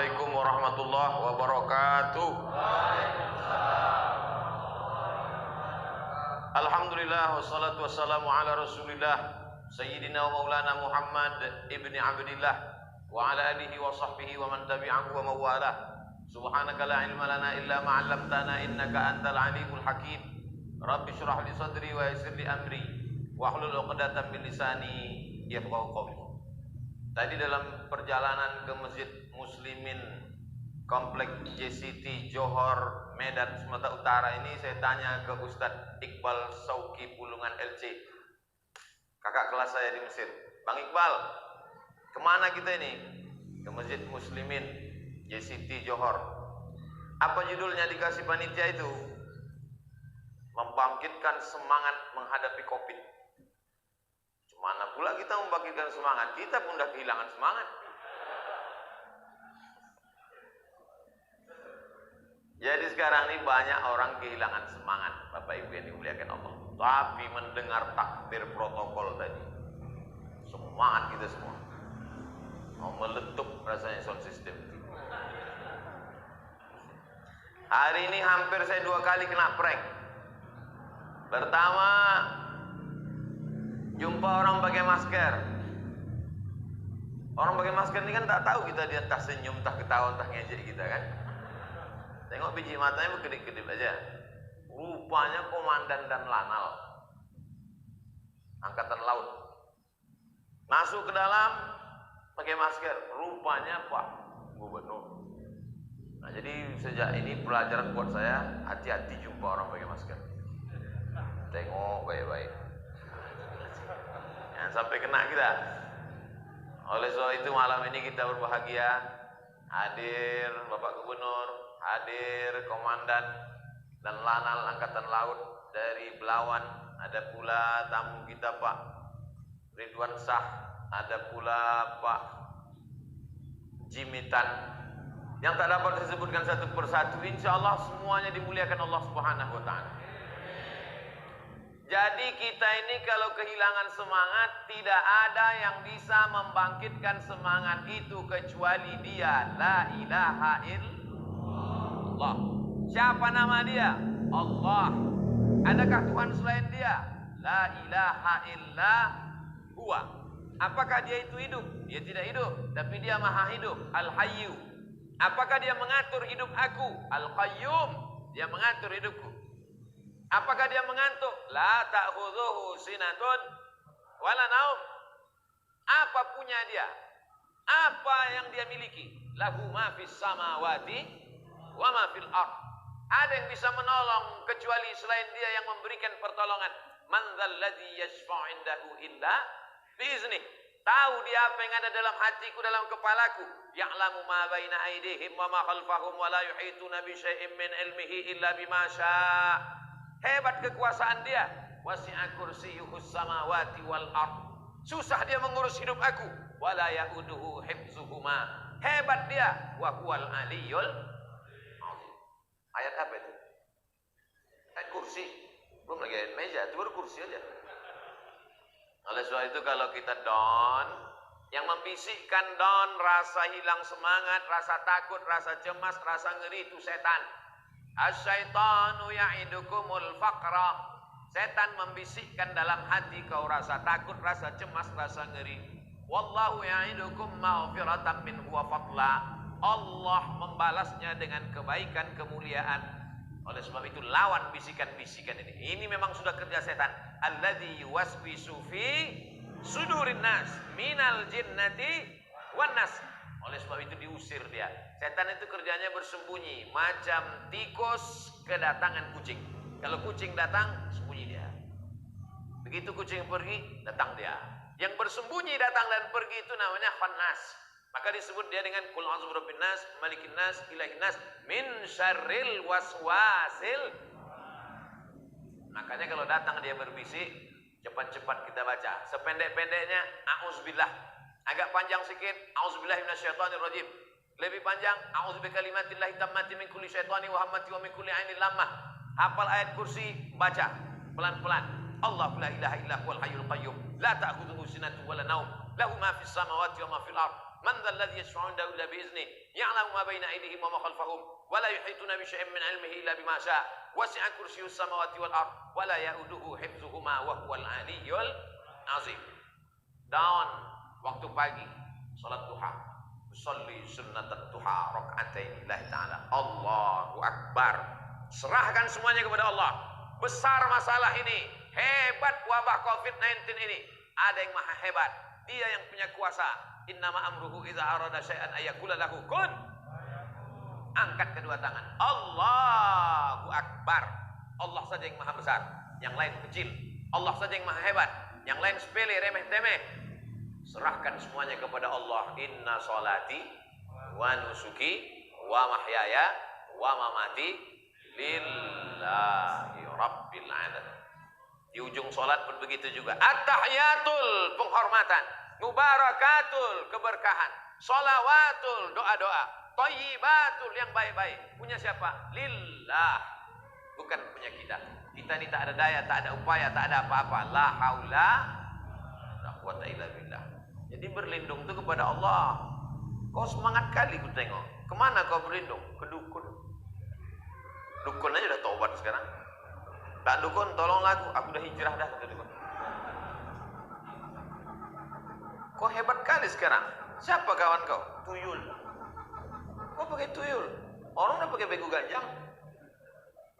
Assalamualaikum warahmatullahi wabarakatuh. Alhamdulillah wassalatu wassalamu ala Rasulillah Sayyidina wa Maulana Muhammad ibni Abdillah wa ala alihi wa sahbihi wa man tabi'ahu wa mawalah. Subhanaka la ilma lana illa ma 'allamtana innaka antal alimul hakim. Rabbi shrah li sadri wa yassir li amri wa hlul 'uqdatam min lisani yafqahu qawli. Tadi dalam perjalanan ke Masjid Muslimin Komplek JCT Johor, Medan, Sumatera Utara ini, saya tanya ke Ustadz Iqbal Sauki Pulungan LC, kakak kelas saya di Mesir. Bang Iqbal, kemana kita ini? Ke Masjid Muslimin JCT Johor. Apa judulnya dikasih panitia itu? Membangkitkan semangat menghadapi Covid. Mana pula kita membangkitkan semangat? Kita pun sudah kehilangan semangat. Jadi sekarang ini banyak orang kehilangan semangat, Bapak Ibu yang dimuliakan Allah. Tapi mendengar takbir protokol tadi, semangat kita semua. Mau meletup rasanya sound system. Hari ini hampir saya 2 kali kena prank. Pertama, jumpa orang pakai masker. Orang pakai masker ini kan tak tahu kita, dia entah senyum, entah ketawa, entah ngejek kita kan. Tengok biji matanya berkedip-kedip aja. Rupanya komandan dan lanal Angkatan Laut. Masuk ke dalam pakai masker. Rupanya Pak Gubernur. Nah, jadi sejak ini pelajaran buat saya, hati-hati jumpa orang pakai masker. Tengok baik-baik. Jangan sampai kena kita. Oleh sebab itu malam ini kita berbahagia hadir Bapak Gubernur, hadir Komandan dan Lanal Angkatan Laut dari Belawan, ada pula tamu kita Pak Ridwan Shah, ada pula Pak Jimitan yang tak dapat disebutkan satu persatu. Insya Allah semuanya dimuliakan Allah Subhanahu wa Ta'ala. Jadi kita ini kalau kehilangan semangat, tidak ada yang bisa membangkitkan semangat itu kecuali Dia, la ilaha illallah. Siapa nama Dia? Allah. Adakah Tuhan selain Dia? La ilaha illa huwa. Apakah Dia itu hidup? Dia tidak hidup, tapi Dia maha hidup, Al-Hayyu. Apakah Dia mengatur hidup aku? Al-Qayyum. Dia mengatur hidupku. Apakah dia mengantuk? La ta'khudhuhu sinatun wala naum. Apa punya dia? Apa yang dia miliki? Lahu ma fis samawati wa ma fil ardh. Ada yang bisa menolong kecuali selain dia yang memberikan pertolongan. Man dzal ladzi yashfa'u indahu illa bi'izni. Tahu dia apa yang ada dalam hatiku, dalam kepalaku. Ya'lamu ma baina aydihim wa ma khalfahum wa la yuhituna bi syai'in min ilmihi illa bima syaa'. Hebat kekuasaan Dia. Wasi'a kursiyyuhus samawati wal ardh. Susah Dia mengurus hidup aku. Wala ya'uduhu hifzuhuma. Hebat Dia. Wa huwal aliyyul azim. Ayat apa itu? Ayat kursi. Belum lagi ayat meja, itu baru kursi aja. Oleh sebab itu kalau kita down, yang membisikkan down, rasa hilang semangat, rasa takut, rasa cemas, rasa ngeri, itu setan. Asyaitanu ya'idukumul faqra. Setan membisikkan dalam hati kau rasa takut, rasa cemas, rasa ngeri. Wallahu ya'idukum maghfiratan minhu wa fadla. Allah membalasnya dengan kebaikan, kemuliaan. Oleh sebab itu lawan bisikan-bisikan ini. Ini memang sudah kerja setan. Alladzi yuwaswisu fi sudurin nas minal jinnati wan nas. Oleh sebab itu diusir dia. Setan itu kerjanya bersembunyi, macam tikus kedatangan kucing. Kalau kucing datang, sembunyi dia. Begitu kucing pergi, datang dia. Yang bersembunyi datang dan pergi itu namanya khannas. Maka disebut dia dengan qul a'udzu birabbin nas, malikin nas, ilahin nas, min syarril waswasil. Makanya kalau datang dia berbisik, cepat-cepat kita baca. Sependek-pendeknya a'udzubillah. Agak panjang sikit, a'udzubillahi minasyaitonirrajim. Lebih panjang, a'udzubikalimatillahi tammati min kulli syaitani wa hammati wa min kulli ainin lammah. Hafal ayat kursi, baca pelan-pelan. Allahu la ilaha illa huwal hayyul qayyum, la ta'khudhuhu sinatun wa la naum, lahu ma fis samawati wa ma fil ardh. Man dhal ladzi yashfa'u 'indahu illa bi'idznih, ya'lamu ma baina aydihim wa ma khalfahum, wa la yuhituna bi syai'in min 'ilmihi illa bima syaa'. Wasi'a kursiyyus samawati wal ardh, wa la ya'uduhu hifdzuhuma wa huwal 'aliyyul 'azim. Daun waktu pagi, salat duha. Usolli sunnatat duha raka'atain lillahi ta'ala. Allahu akbar. Serahkan semuanya kepada Allah. Besar masalah ini, hebat wabah COVID-19 ini. Ada yang maha hebat, dia yang punya kuasa. Innama amruhu idza arada syai'an ayyakula lahu kun. Angkat kedua tangan. Allahu akbar. Allah saja yang maha besar, yang lain kecil. Allah saja yang maha hebat, yang lain sepele, remeh-temeh. Serahkan semuanya kepada Allah. Inna sholati wa nusuki wa mahyaya wa mamati lillahi rabbil alamin. Di ujung sholat pun begitu juga. At-tahiyatul, penghormatan. Mubarakatul, keberkahan. Sholawatul, doa-doa. Thayyibatul, yang baik-baik. Punya siapa? Lillah. Bukan punya kita. Kita ini tak ada daya, tak ada upaya, tak ada apa-apa. La haula la quwata illa billah. Jadi berlindung itu kepada Allah. Kau semangat kali ku tengok. Kemana kau berlindung? Ke dukun. Dukun aja udah taubat sekarang. Tak dukun, tolonglah aku udah hijrah dah ke dukun. Kau hebat kali sekarang. Siapa kawan kau? Tuyul. Kau pakai tuyul. Orang udah pakai begu ganjang.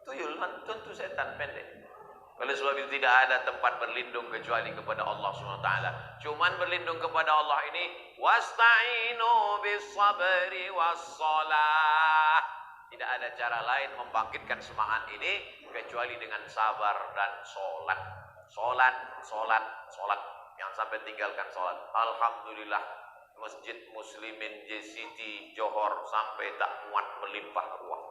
Tuyul kan tentu setan pendek. Oleh sebab itu tidak ada tempat berlindung kecuali kepada Allah SWT. Cuman berlindung kepada Allah ini, wasta'inu bis sabri was shalah. Tidak ada cara lain membangkitkan semangat ini kecuali dengan sabar dan sholat. Sholat, sholat, sholat. Yang sampai tinggalkan sholat. Alhamdulillah, Masjid Muslimin JCT Johor sampai tak muat melimpah ruah.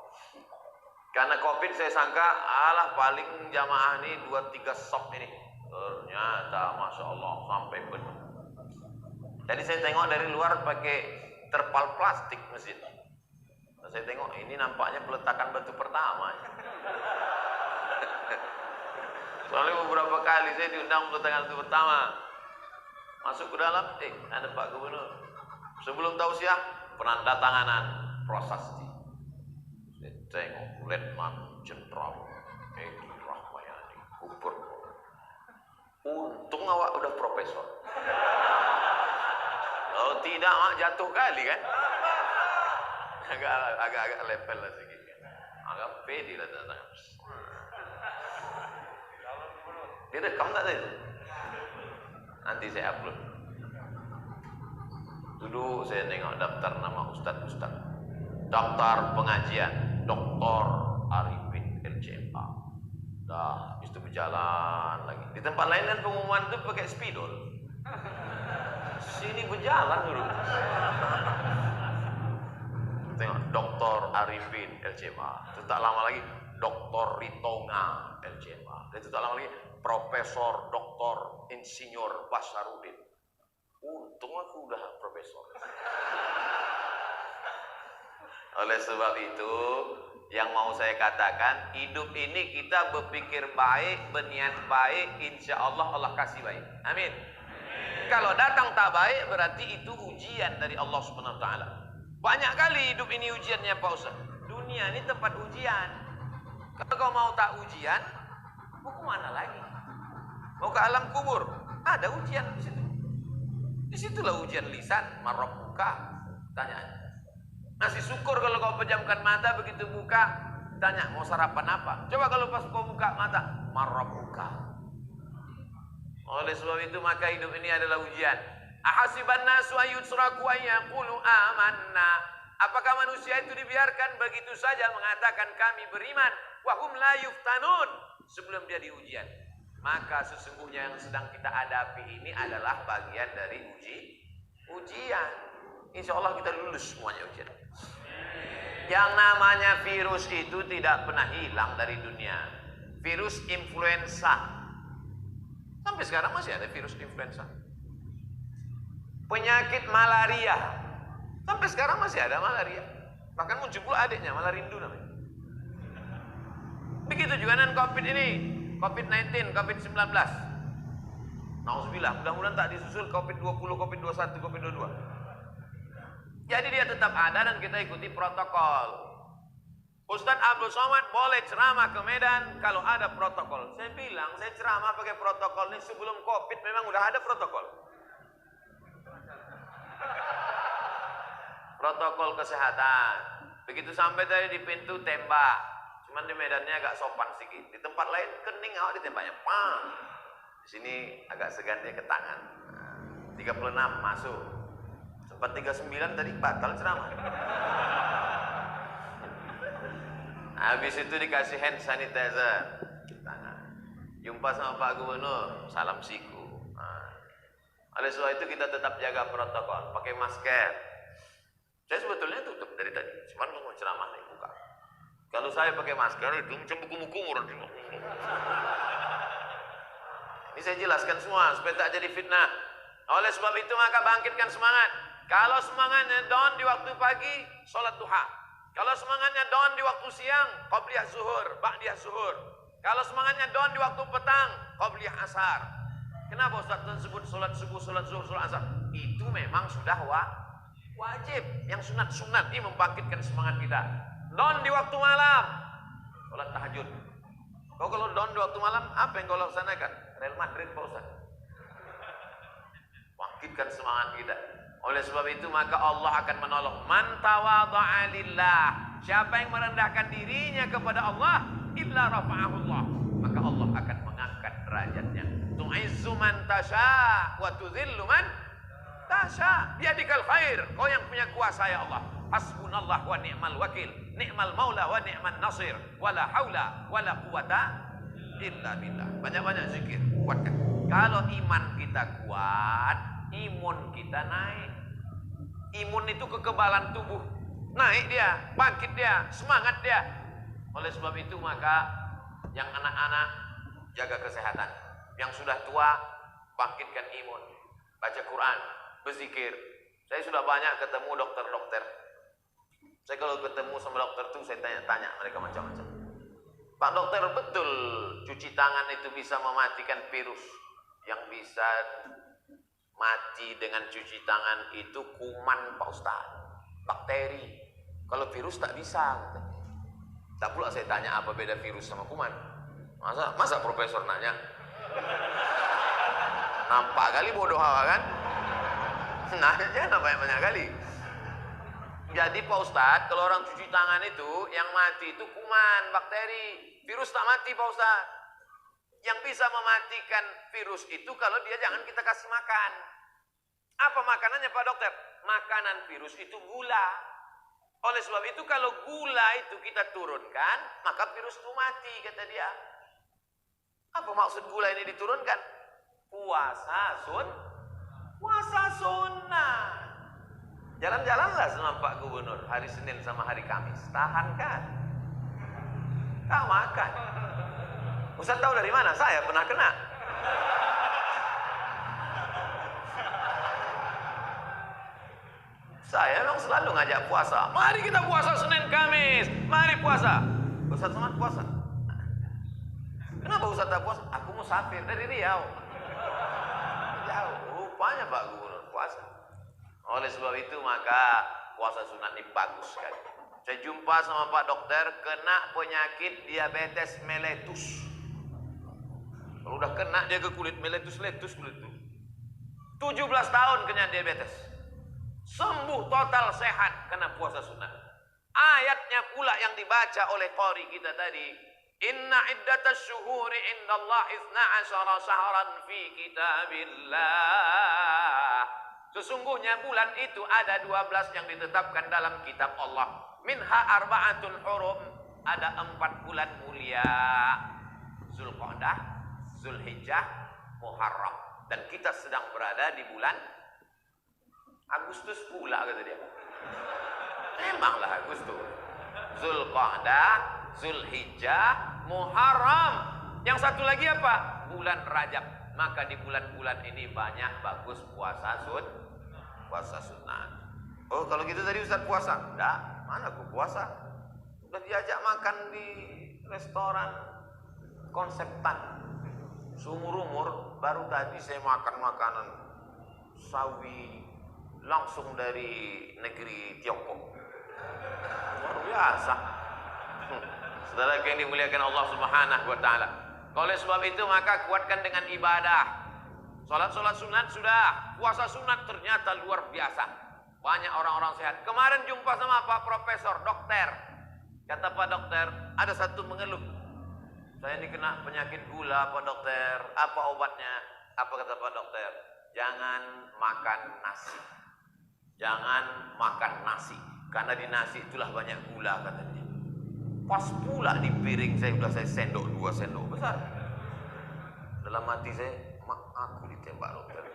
Karena COVID saya sangka, alah paling jamaah ini 2-3 sop ini. Ternyata Masya Allah sampai penuh. Jadi saya tengok dari luar pakai terpal plastik masjid. Saya tengok ini nampaknya peletakan batu pertama. Soalnya beberapa kali saya diundang peletakan batu pertama. Masuk ke dalam, ada Pak Gubernur. Sebelum tausiah, penandatanganan prasasti. Saya tengok Letnan Jenderal Edi Rahmayadi, Gubernur. Untung awak udah profesor. Kalau tidak, jatuh kali kan? Agak level lah sedikit kan. Agak pede lah datang. Dia rekam tak tadi? Nanti saya upload. Dulu saya nengok daftar nama ustaz-ustaz. Daftar pengajian Dr. Arifin LCMA. Dah, habis itu berjalan lagi. Di tempat lain kan pengumuman itu pakai spidol. Sini berjalan dulu. Tengok Dr. Arifin LCMA. Itu tak lama lagi Dr. Ritonga LCMA. Itu tak lama lagi Profesor Dr. Insinyur Basarudin. Untung aku udah profesor. Oleh sebab itu, yang mau saya katakan, hidup ini kita berpikir baik, berniat baik, insya Allah Allah kasih baik. Amin. Kalau datang tak baik, berarti itu ujian dari Allah Subhanahu Wa Taala. Banyak kali hidup ini ujiannya Pak Ustaz. Dunia ini tempat ujian. Kalau kau mau tak ujian, mau ke mana lagi? Mau ke alam kubur? Ada ujian di situ. Disitulah ujian lisan, marabbuka. Tanya. Ngasih syukur kalau kau pejamkan mata, begitu buka, tanya mau sarapan apa? Coba kalau pas kau buka mata, marabbuka. Oleh sebab itu maka hidup ini adalah ujian. Ahasiban nasu ayyutraku ayyaqulu amanna. Apakah manusia itu dibiarkan begitu saja mengatakan kami beriman, wa hum la yuftanun, sebelum dia diujian? Maka sesungguhnya yang sedang kita hadapi ini adalah bagian dari ujian. Insya Allah kita lulus semuanya ujian. Yang namanya virus itu tidak pernah hilang dari dunia. Virus influenza. Sampai sekarang masih ada virus influenza. Penyakit malaria. Sampai sekarang masih ada malaria. Bahkan muncul pula adiknya, malarindu namanya. Begitu juga dengan COVID ini. COVID-19, COVID-19. Nauzubillah, mudah-mudahan tak disusul COVID-20, COVID-21, COVID-22. Jadi dia tetap ada dan kita ikuti protokol. Ustadz Abdul Somad boleh ceramah ke Medan kalau ada protokol. Saya bilang, saya ceramah pakai protokol ini sebelum COVID memang udah ada protokol. Protokol kesehatan. Begitu sampai tadi di pintu tembak. Cuman di Medannya agak sopan sedikit. Di tempat lain kening awak ditembaknya. Pang. Di sini agak segan dia ke tangan. 36 masuk. Sempat 39 tadi batal ceramah. Habis itu dikasih hand sanitizer. Jumpa sama Pak Gubernur, salam siku. Oleh sebab itu kita tetap jaga protokol, pakai masker. Saya sebetulnya tutup dari tadi, cuma mau ceramah nih buka. Kalau saya pakai masker itu macam buku-buku orang. Ini saya jelaskan semua supaya tak jadi fitnah. Oleh sebab itu maka bangkitkan semangat. Kalau semangatnya down di waktu pagi, sholat duha. Kalau semangatnya down di waktu siang, qabliyah zuhur, ba'diyah zuhur. Kalau semangatnya down di waktu petang, qabliyah asar. Kenapa Ustaz tersebut sholat subuh, sholat zuhur, sholat asar? Itu memang sudah wajib. Yang sunat-sunat ini membangkitkan semangat kita. Down di waktu malam, sholat tahajud. Kau kalau down di waktu malam, apa yang kau laksanakan? Real Madrid Pak Ustaz. Bangkitkan semangat kita. Oleh sebab itu maka Allah akan menolong man tawadha'a lillah. Siapa yang merendahkan dirinya kepada Allah, illa rafa'ahu Allah, maka Allah akan mengangkat derajatnya. Tu'izzu man tasha' wa tudhillu man tasha'. Biadikal khair. Kau yang punya kuasa ya Allah. Hasbunallah wa ni'mal wakil. Ni'mal maula wa ni'man nasir. Wala haula wala quwata illa billah. Banyak-banyak zikir. Kuatkan. Kalau iman kita kuat, imun kita naik. Imun itu kekebalan tubuh. Naik dia, bangkit dia, semangat dia. Oleh sebab itu maka yang anak-anak jaga kesehatan. Yang sudah tua bangkitkan imun. Baca Quran, berzikir. Saya sudah banyak ketemu dokter-dokter. Saya kalau ketemu sama dokter itu saya tanya-tanya mereka macam-macam. Pak dokter, betul cuci tangan itu bisa mematikan virus? Yang bisa mati dengan cuci tangan itu kuman Pak Ustaz, bakteri. Kalau virus tak bisa. Tak pula saya tanya apa beda virus sama kuman. Masa profesor nanya? Nampak kali bodoh awak kan? Nanya banyak-banyak kali. Jadi Pak Ustaz, kalau orang cuci tangan itu yang mati itu kuman, bakteri. Virus tak mati Pak Ustaz. Yang bisa mematikan virus itu kalau dia jangan kita kasih makan. Apa makanannya Pak Dokter? Makanan virus itu gula. Oleh sebab itu kalau gula itu kita turunkan, maka virus itu mati kata dia. Apa maksud gula ini diturunkan? Puasa sunnah. Jalan-jalanlah sama Pak Gubernur hari Senin sama hari Kamis. Tahankan. Tak makan. Ustaz tahu dari mana? Saya pernah kena. Saya memang selalu ngajak puasa. Mari kita puasa Senin Kamis. Mari puasa. Ustaz Somad puasa. Kenapa Ustaz tak puasa? Aku musafir dari Riau. Jauh. Rupanya Pak Gubernur puasa. Oleh sebab itu maka puasa sunat ini bagus sekali. Saya jumpa sama Pak Dokter kena penyakit diabetes mellitus. Kalau udah kena dia ke kulit meletus-letus kulit itu. 17 tahun kena diabetes. Sembuh total sehat karena puasa sunat. Ayatnya pula yang dibaca oleh qari kita tadi. Inna iddatas syuhuri indallah 12 syahran fi kitabillah. Sesungguhnya bulan itu ada 12 yang ditetapkan dalam kitab Allah. Minha arba'atul hurum. Ada 4 bulan mulia. Zulqa'dah, Zulhijjah, Muharram. Dan kita sedang berada di bulan Agustus pula kata dia. Memanglah Agustus. Zulqa'dah, Zulhijjah, Muharram. Yang satu lagi apa? Bulan Rajab. Maka di bulan-bulan ini banyak bagus puasa sunnah. Oh kalau gitu tadi Ustaz puasa? Enggak, mana aku puasa? Udah diajak makan di restoran konseptan. Seumur-umur baru tadi saya makan makanan sawi, langsung dari negeri Tiongkok. Luar biasa. Saudara yang dimuliakan Allah Subhanahu wa taala. Oleh sebab itu maka kuatkan dengan ibadah. Salat sunat sudah, puasa sunat ternyata luar biasa. Banyak orang-orang sehat. Kemarin jumpa sama Pak Profesor, dokter. Kata Pak Dokter, ada satu mengeluh. Saya ini kena penyakit gula Pak Dokter. Apa obatnya? Apa kata Pak Dokter? Jangan makan nasi. Jangan makan nasi. Karena di nasi itulah banyak gula katanya. Pas pula di piring saya sendok 2 sendok besar. Dalam hati saya, mak aku ditembak dokter.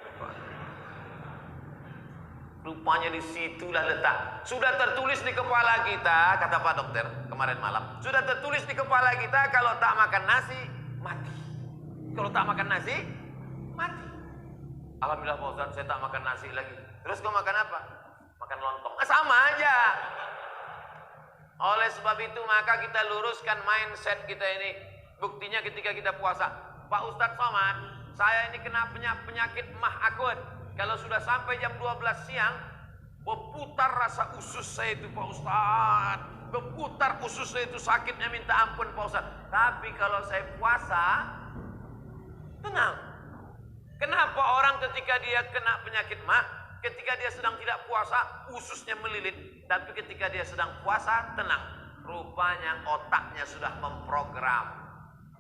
Rupanya di situlah letak. Sudah tertulis di kepala kita, kata Pak Dokter kemarin malam. Sudah tertulis di kepala kita kalau tak makan nasi mati. Kalau tak makan nasi mati. Alhamdulillah Pak Ustaz, saya tak makan nasi lagi. Terus kau makan apa? Makan lontong. Sama aja. Oleh sebab itu maka kita luruskan mindset kita ini. Buktinya ketika kita puasa. Pak Ustadz Somad, saya ini kena penyakit mah akut. Kalau sudah sampai jam 12 siang, berputar rasa usus saya itu Pak Ustadz. Berputar usus saya itu sakitnya minta ampun Pak Ustadz. Tapi kalau saya puasa, tenang. Kenapa orang ketika dia kena penyakit mah, ketika dia sedang tidak puasa, ususnya melilit. Tapi ketika dia sedang puasa, tenang. Rupanya otaknya sudah memprogram.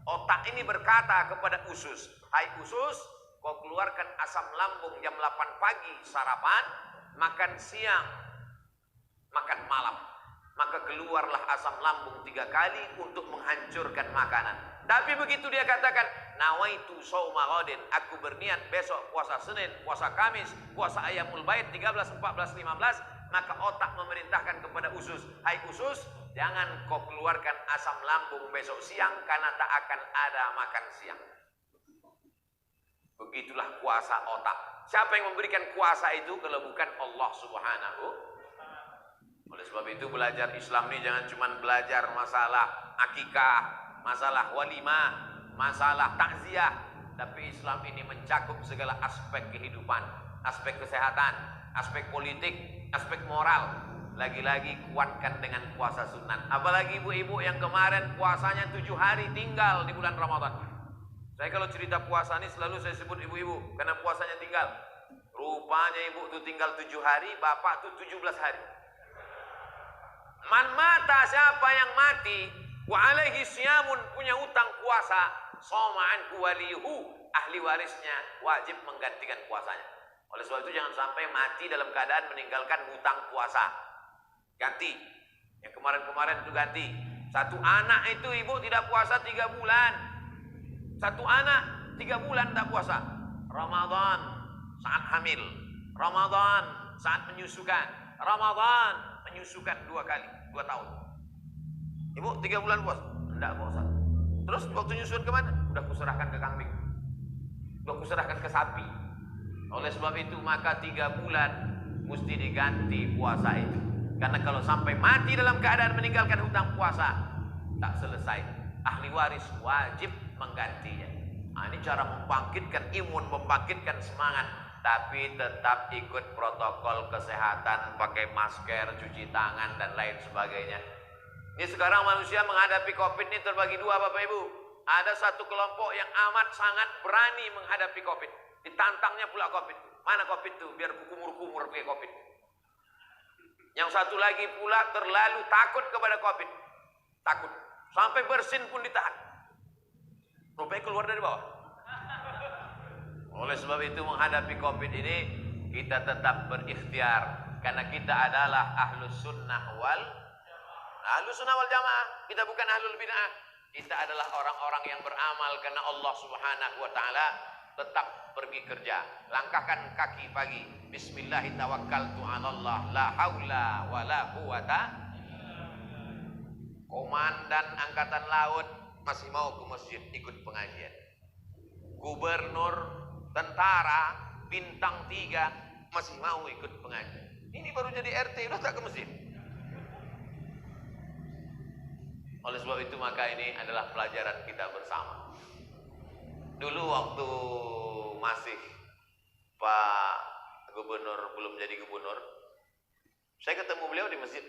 Otak ini berkata kepada usus, hai usus, kau keluarkan asam lambung jam 8 pagi sarapan, makan siang, makan malam. Maka keluarlah asam lambung 3 kali untuk menghancurkan makanan. Tapi begitu dia katakan, nawaitu shauma ghadin, aku berniat besok puasa Senin, puasa Kamis, puasa Ayyamul Bait 13, 14, 15, maka otak memerintahkan kepada usus, hai usus, jangan kau keluarkan asam lambung besok siang karena tak akan ada makan siang. Begitulah kuasa otak. Siapa yang memberikan kuasa itu kalau bukan Allah Subhanahu? Oleh sebab itu belajar Islam ini jangan cuma belajar masalah akikah, masalah walimah, masalah takziah, tapi Islam ini mencakup segala aspek kehidupan, aspek kesehatan, aspek politik, aspek moral. Lagi-lagi kuatkan dengan puasa sunat. Apalagi ibu-ibu yang kemarin puasanya 7 hari tinggal di bulan Ramadan. Saya kalau cerita puasa ini selalu saya sebut ibu-ibu karena puasanya tinggal. Rupanya ibu itu tinggal 7 hari, bapak itu 17 hari. Man mata, siapa yang mati, wa alaihi siyamun, punya utang puasa, soma'an waliyuhu, ahli warisnya wajib menggantikan puasanya. Oleh sebab itu jangan sampai mati dalam keadaan meninggalkan hutang puasa. Ganti. Yang kemarin-kemarin itu ganti. Satu anak itu ibu tidak puasa 3 bulan. Satu anak 3 bulan tak puasa. Ramadan saat hamil, Ramadan saat menyusukan, Ramadan menyusukan 2 kali, 2 tahun. Ibu 3 bulan puasa? Enggak puasa. Terus waktu nyusun kemana? Udah kuserahkan ke kambing, udah kuserahkan ke sapi. Oleh sebab itu maka 3 bulan mesti diganti puasa itu. Karena kalau sampai mati dalam keadaan meninggalkan hutang puasa, tak selesai. Ahli waris wajib menggantinya. Nah, ini cara membangkitkan imun, membangkitkan semangat. Tapi tetap ikut protokol kesehatan, pakai masker, cuci tangan, dan lain sebagainya. Ini sekarang manusia menghadapi COVID ini terbagi 2 Bapak Ibu. Ada satu kelompok yang amat sangat berani menghadapi COVID. Ditantangnya pula COVID. Mana COVID itu? Biar kumur-kumur pakai COVID. Yang satu lagi pula terlalu takut kepada COVID. Takut. Sampai bersin pun ditahan. Rupanya keluar dari bawah. Oleh sebab itu menghadapi COVID ini kita tetap berikhtiar. Karena kita adalah ahlus sunnah wal jamaah. Kita bukan ahlul bid'ah. Kita adalah orang-orang yang beramal karena Allah Subhanahu wa taala. Tetap pergi kerja, langkahkan kaki pagi, bismillahirrahmanirrahim, la haula wa la quwata. Komandan angkatan laut masih mau ke masjid ikut pengajian. Gubernur, tentara, bintang 3 masih mau ikut pengajian. Ini baru jadi RT udah tak ke masjid. Oleh sebab itu maka ini adalah pelajaran kita bersama. Dulu waktu masih Pak gubernur belum jadi gubernur, saya ketemu beliau di masjid.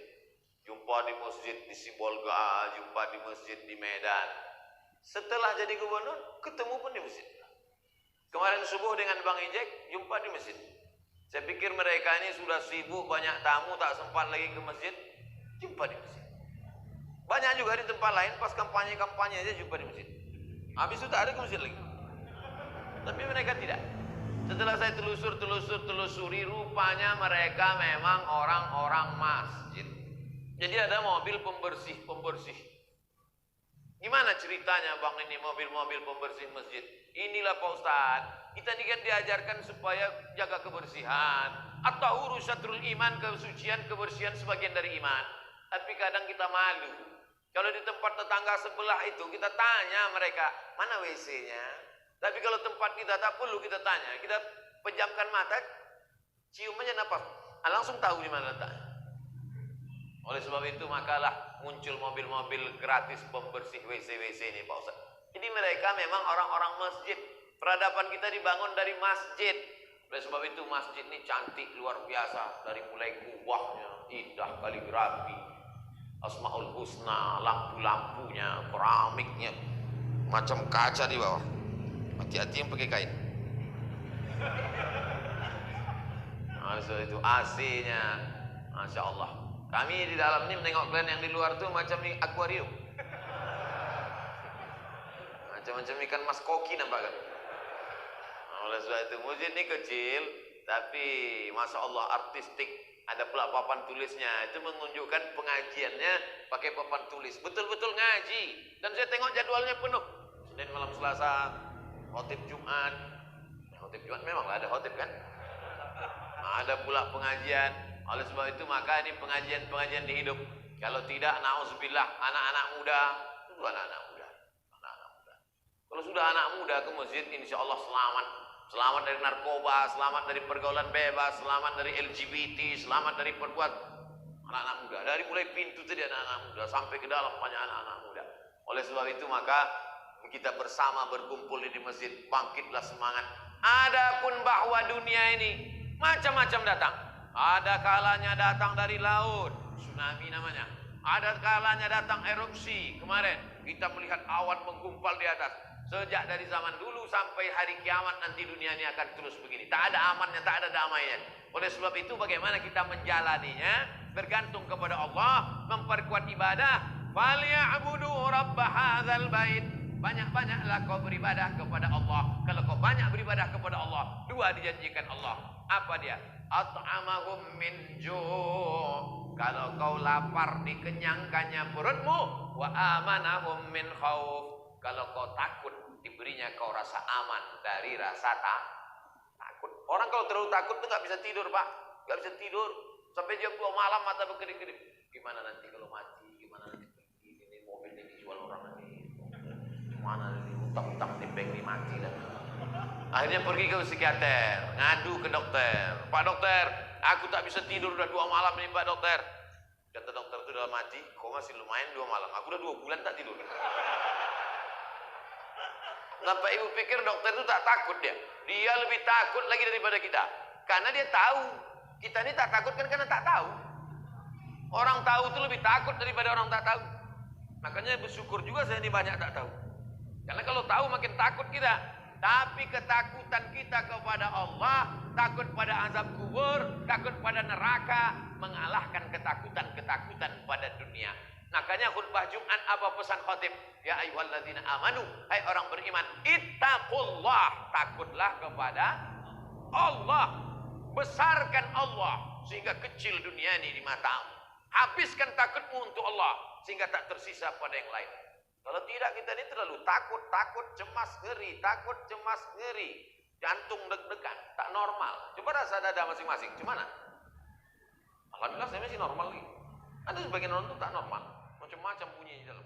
Jumpa di masjid di Sibolga, jumpa di masjid di Medan. Setelah jadi gubernur, ketemu pun di masjid. Kemarin subuh dengan Bang Ijek, jumpa di masjid. Saya pikir mereka ini sudah sibuk, banyak tamu, tak sempat lagi ke masjid. Jumpa di masjid. Banyak juga di tempat lain, pas kampanye-kampanye aja jumpa di masjid. Habis itu tak ada ke masjid lagi. Tapi mereka tidak. Setelah saya telusuri, rupanya mereka memang orang-orang masjid. Jadi ada mobil pembersih. Gimana ceritanya Bang ini mobil-mobil pembersih masjid? Inilah Pak Ustaz, kita ini kan diajarkan supaya jaga kebersihan. At-tahuru syatrul iman, kesucian, kebersihan sebagian dari iman. Tapi kadang kita malu. Kalau di tempat tetangga sebelah itu kita tanya mereka, mana WC-nya? Tapi kalau tempat kita tak perlu kita tanya. Kita pejamkan mata, cium aja napas. Langsung tahu di mana letaknya. Oleh sebab itu makalah muncul mobil-mobil gratis pembersih WC-WC ini Pak Ustaz. Jadi mereka memang orang-orang masjid. Peradaban kita dibangun dari masjid. Oleh sebab itu masjid ini cantik luar biasa. Dari mulai kubahnya, indah kaligrafi, Asmaul Husna, lampu-lampunya, keramiknya, macam kaca di bawah. Hati-hati yang pakai kain. Masuk itu AC-nya, Masya Allah. Kami di dalam ini menengok kalian yang di luar tuh macam akuarium. Macam-macam ikan mas koki nampak kan. Oleh sebab itu masjid ini kecil, tapi Masya Allah artistik. Ada pula papan tulisnya. Itu menunjukkan pengajiannya pakai papan tulis. Betul-betul ngaji. Dan saya tengok jadwalnya penuh. Senin malam Selasa, khotib Jumat. Khotib Jumat memanglah ada khotib kan. Ada pula pengajian. Oleh sebab itu maka ini pengajian-pengajian di hidup. Kalau tidak, na'udzubillah, anak-anak muda, itu anak-anak muda. Kalau sudah anak muda ke masjid, insya Allah selamat. Selamat dari narkoba, selamat dari pergaulan bebas, selamat dari LGBT, selamat dari perbuat anak-anak muda. Dari mulai pintu tadi anak-anak muda sampai ke dalam banyak anak-anak muda. Oleh sebab itu maka kita bersama berkumpul di masjid, bangkitlah semangat. Adapun bahwa dunia ini macam-macam datang. Ada kalanya datang dari laut, tsunami namanya. Ada kalanya datang erupsi. Kemarin kita melihat awan menggumpal di atas. Sejak dari zaman dulu sampai hari kiamat nanti dunia ini akan terus begini. Tak ada amannya, tak ada damainya. Oleh sebab itu bagaimana kita menjalaninya bergantung kepada Allah, memperkuat ibadah. Falyabudu rabb hadzal bait. Banyak-banyaklah kau beribadah kepada Allah. Kalau kau banyak beribadah kepada Allah, dua dijanjikan Allah. Apa dia? At'amahum min ju'. Kalau kau lapar dikenyangkannya perutmu. Wa amanahum min khauf. Kalau kau takut diberinya kau rasa aman dari rasa takut. Orang kalau terlalu takut tuh gak bisa tidur Pak. Gak bisa tidur. Sampai jam 2 malam mata berkedip-kedip. Gimana nanti kalau mati? Gimana nanti pergi? Ini mobil ini dijual orang nanti. Gimana nanti utang-utang di bank ini mati dah. Akhirnya pergi ke psikiater, ngadu ke dokter. Pak dokter, aku tak bisa tidur udah 2 malam ini Pak dokter. Kata dokter itu dalam hati, kau masih lumayan 2 malam. Aku udah 2 bulan tak tidur. Kenapa ibu pikir dokter itu tak takut dia? Dia lebih takut lagi daripada kita. Karena dia tahu. Kita ini tak takut kan karena tak tahu. Orang tahu itu lebih takut daripada orang tak tahu. Makanya bersyukur juga saya ini banyak tak tahu. Karena kalau tahu makin takut kita. Tapi ketakutan kita kepada Allah, takut pada azab kubur, takut pada neraka, mengalahkan ketakutan-ketakutan pada dunia. Makanya khutbah Jumat apa pesan khatib? Ya ayyuhalladzina amanu, hai orang beriman, ittaqullah, takutlah kepada Allah. Besarkan Allah sehingga kecil dunia ini di matamu. Habiskan takutmu untuk Allah sehingga tak tersisa pada yang lain. Kalau tidak kita ini terlalu takut, cemas, ngeri. Jantung deg-degan, tak normal. Coba rasa dada masing-masing, gimana? Alhamdulillah saya masih normal lagi. Ada sebagian orang itu tak normal. Macam-macam bunyi di dalam